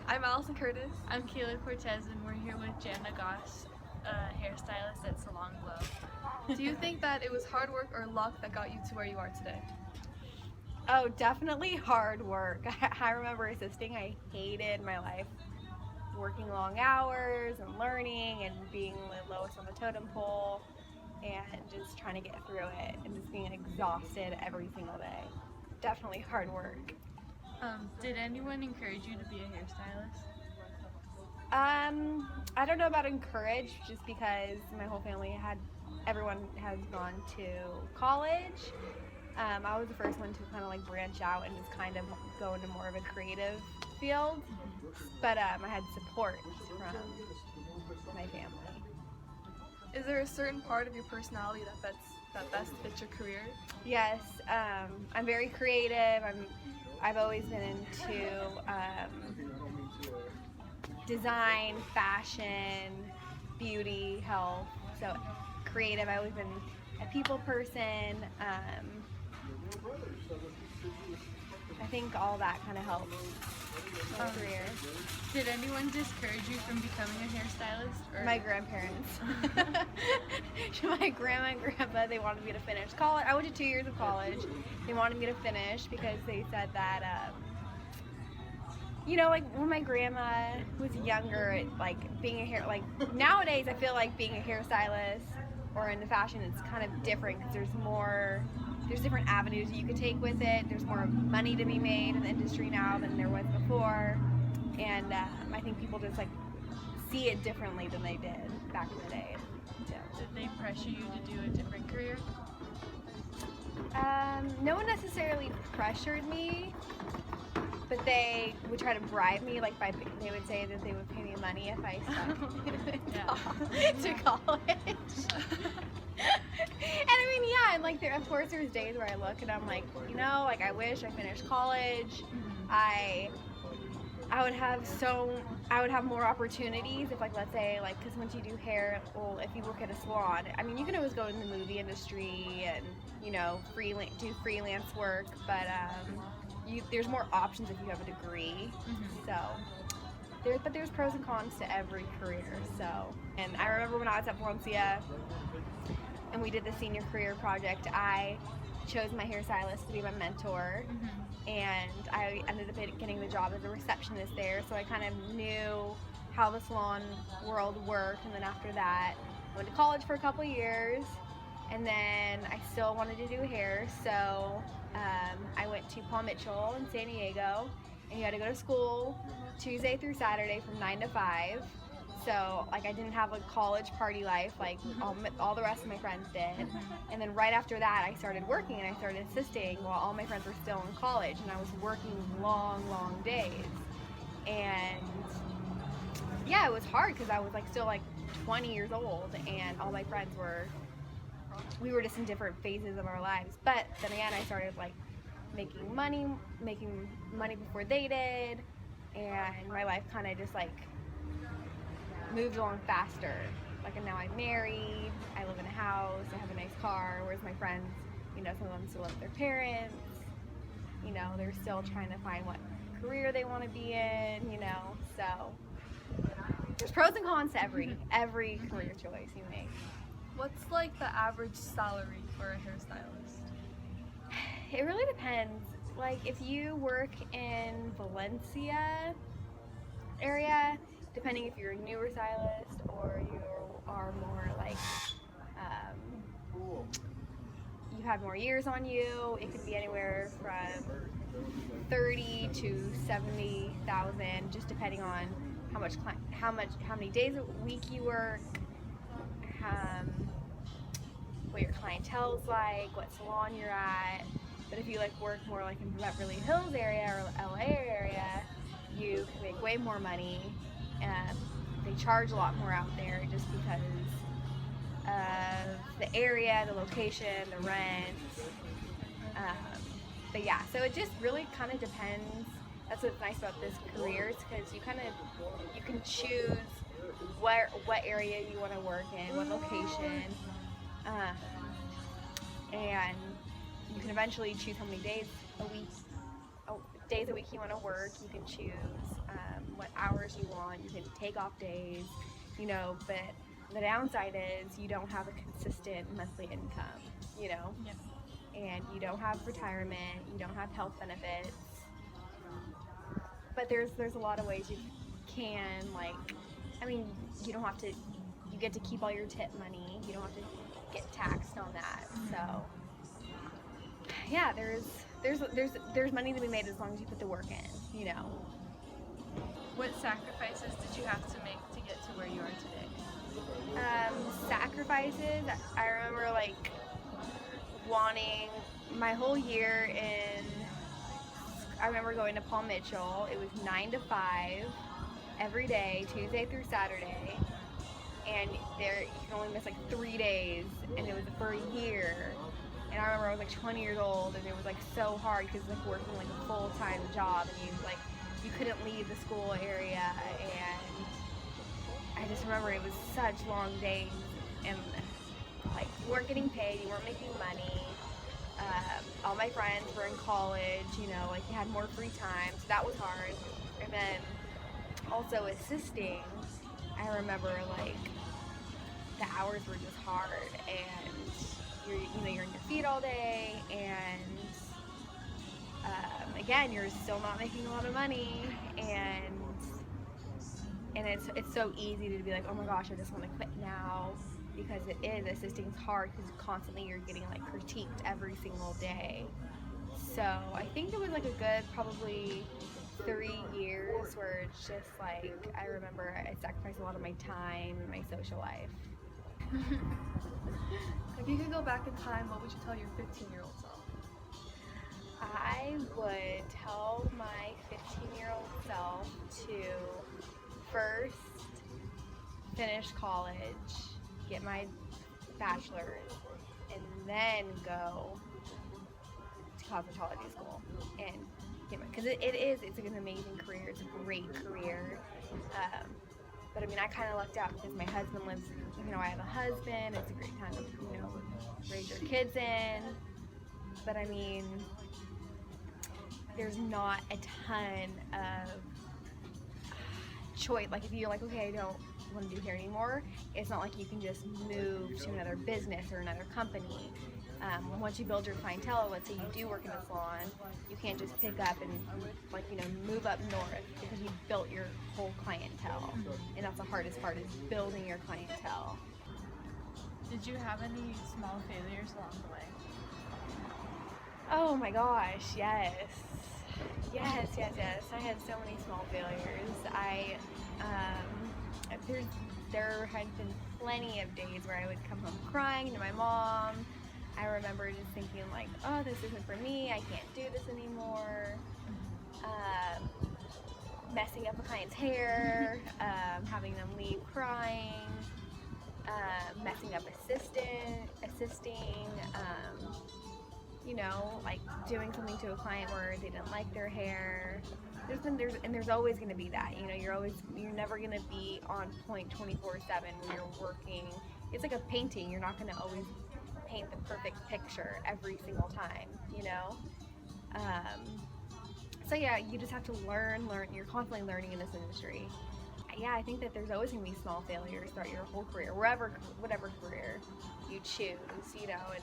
I'm Allison Curtis. I'm Kayla Cortez, and we're here with Jana Goss, hairstylist at Salon Glow. Do you think that it was hard work or luck that got you to where you are today? Oh, definitely hard work. I remember assisting. I hated my life. Working long hours and learning and being the lowest on the totem pole and just trying to get through it and just being exhausted every single day. Definitely hard work. Did anyone encourage you to be a hairstylist? I don't know about encourage, just because my whole family everyone has gone to college. I was the first one to kind of like branch out and just kind of go into more of a creative field, but I had support from my family. Is there a certain part of your personality that best fits your career? Yes, I'm very creative. I've always been into design, fashion, beauty, health. So creative. I've always been a people person. I think all that kind of helps my career. Did anyone discourage you from becoming a hairstylist? Or? My grandparents. My grandma and grandpa, they wanted me to finish college. I went to 2 years of college. They wanted me to finish because they said that, like when my grandma was younger, like being nowadays I feel like being a hairstylist or in the fashion, it's kind of different because there's different avenues you could take with it. There's more money to be made in the industry now than there was before. And I think people just like see it differently than they did back in the day. So. Did they pressure you to do a different career? No one necessarily pressured me, but they would try to bribe me. They would say that they would pay me money if I stuck to college. And I mean, yeah, and like of course there's days where I look and I'm like, I wish I finished college. I would have more opportunities if, let's say, because once you do hair, well, if you work at a salon, I mean, you can always go in the movie industry and, do freelance work, but there's more options if you have a degree. So, there's pros and cons to every career. So, and I remember when I was at Valencia and we did the senior career project, I chose my hairstylist to be my mentor. And I ended up getting the job as a receptionist there, so I kind of knew how the salon world worked. And then after that, I went to college for a couple years, and then I still wanted to do hair, so I went to Paul Mitchell in San Diego, and you had to go to school Tuesday through Saturday from 9 to 5. So, I didn't have a college party life like all the rest of my friends did. And then right after that, I started working and I started assisting while all my friends were still in college. And I was working long, long days. And, yeah, it was hard because I was, still, 20 years old. And all my friends we were just in different phases of our lives. But then again, I started, making money before they did. And my life kind of just, moved along faster. And now I'm married, I live in a house, I have a nice car, whereas my friends, some of them still live with their parents, they're still trying to find what career they want to be in, so there's pros and cons to every career choice you make. What's the average salary for a hairstylist? It really depends. If you work in Valencia area, depending if you're a newer stylist or you are more you have more years on you, it could be anywhere from 30 to 70,000, just depending on how many days a week you work, what your clientele's like, what salon you're at. But if you work more in Beverly Hills area or LA area, you can make way more money. They charge a lot more out there just because of the area, the location, the rent. But yeah, so it just really kind of depends. That's what's nice about this career, is because you can choose what area you want to work in, what location, and you can eventually choose how many days a week you want to work. You can choose what hours you want, you can take off days, you know, but the downside is you don't have a consistent monthly income, you know, Yep. and you don't have retirement, you don't have health benefits. But there's a lot of ways you can, like, I mean, you don't have to, you get to keep all your tip money, you don't have to get taxed on that. So yeah, there's money to be made as long as you put the work in, you know. What sacrifices did you have to make to get to where you are today? Sacrifices, I remember like wanting my whole year in, I remember going to Paul Mitchell. It was 9 to 5 every day, Tuesday through Saturday, and there you can only miss like 3 days, and it was for a year. And I remember I was like 20 years old, and it was like so hard because like working like a full-time job, and you couldn't leave the school area, and I just remember it was such long days, and like you weren't getting paid, you weren't making money. All my friends were in college, you know, like you had more free time, so that was hard. And then also assisting, I remember like the hours were just hard, and you're in your feet all day, and again, you're still not making a lot of money, and it's so easy to be like, oh my gosh, I just want to quit now, because it is, assisting's hard because constantly you're getting like critiqued every single day. So I think it was like a good probably 3 years where it's just like, I remember I sacrificed a lot of my time and my social life. If you could go back in time, what would you tell your 15-year-old self? I would tell my 15-year-old self to first finish college, get my bachelor's, and then go to cosmetology school and get my, because it's an amazing career, it's a great career. But I mean, I kind of lucked out because my husband lives, you know, I have a husband, it's a great time to, you know, raise your kids in. But I mean, there's not a ton of choice. Like if you're like, okay, I don't want to do hair anymore, it's not like you can just move to another business or another company. Once you build your clientele, let's say you do work in a salon, you can't just pick up and like, you know, move up north because you built your whole clientele. And that's the hardest part, is building your clientele. Did you have any small failures along the way? Oh my gosh, yes. Yes. I had so many small failures. There had been plenty of days where I would come home crying to my mom. I remember just thinking like, oh, this isn't for me, I can't do this anymore. Messing up a client's hair, having them leave crying, messing up assisting, you know, like doing something to a client where they didn't like their hair. There's always going to be that, you know, you're never going to be on point 24/7 when you're working. It's like a painting, you're not going to always paint the perfect picture every single time, you know. So yeah, you just have to learn. You're constantly learning in this industry. Yeah, I think that there's always going to be small failures throughout your whole career, whatever career you choose, you know, and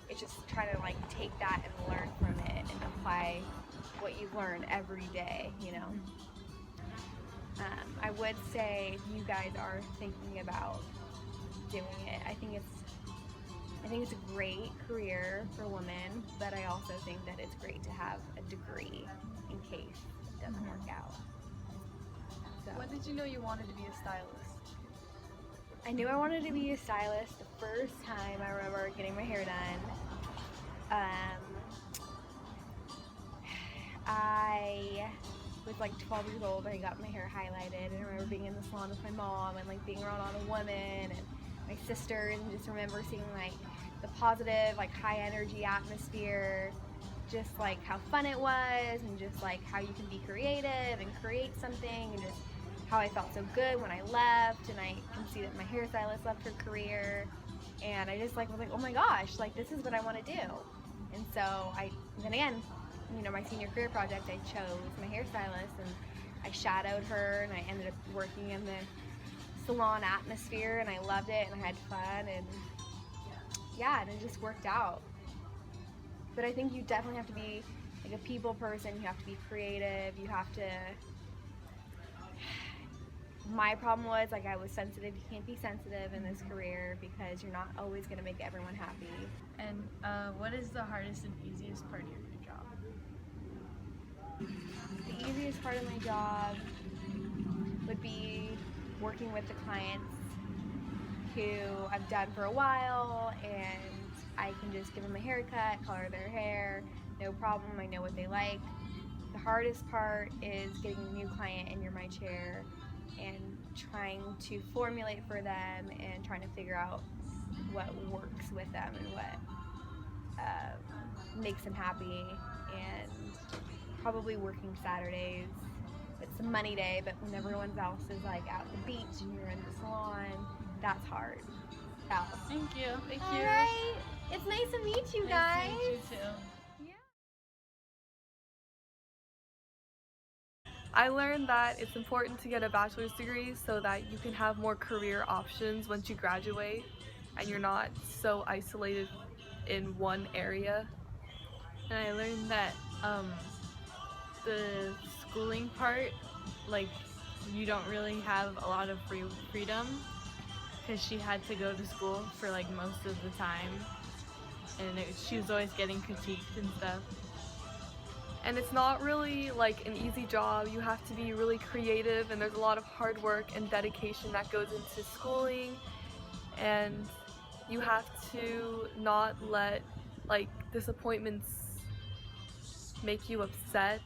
it's just trying to like take that and learn from it and apply what you've learned every day, you know. I would say if you guys are thinking about doing it, I think it's a great career for women, but I also think that it's great to have a degree in case it doesn't work out. So, When did you know you wanted to be a stylist? I knew I wanted to be a stylist the first time I remember getting my hair done. I was like 12 years old and I got my hair highlighted, and I remember being in the salon with my mom and like being around all the women and my sisters, and just remember seeing like the positive, like high energy atmosphere, just like how fun it was, and just like how you can be creative and create something, and just how I felt so good when I left. And I can see that my hairstylist left her career, and I just like was like, oh my gosh, like this is what I want to do. And so then again, you know, my senior career project, I chose my hairstylist, and I shadowed her, and I ended up working in the salon atmosphere, and I loved it, and I had fun, and yeah, and it just worked out. But I think you definitely have to be like a people person. You have to be creative. You have to. My problem was like I was sensitive. You can't be sensitive in this career because you're not always gonna make everyone happy. And what is the hardest and easiest part of your job? The easiest part of my job would be working with the clients who I've done for a while, and I can just give them a haircut, color their hair, no problem. I know what they like. The hardest part is getting a new client and you're my chair and trying to formulate for them and trying to figure out what works with them and what makes them happy, and probably working Saturdays. It's a money day, but when everyone else is like out at the beach and you're in the salon, that's hard. Yeah. Thank you. Thank All you. right. It's nice to meet you guys. Nice to meet you too. Yeah. I learned that it's important to get a bachelor's degree so that you can have more career options once you graduate and you're not so isolated in one area. And I learned that the schooling part, like, you don't really have a lot of freedom because she had to go to school for like most of the time, and she was always getting critiqued and stuff. And it's not really like an easy job. You have to be really creative, and there's a lot of hard work and dedication that goes into schooling, and you have to not let like disappointments make you upset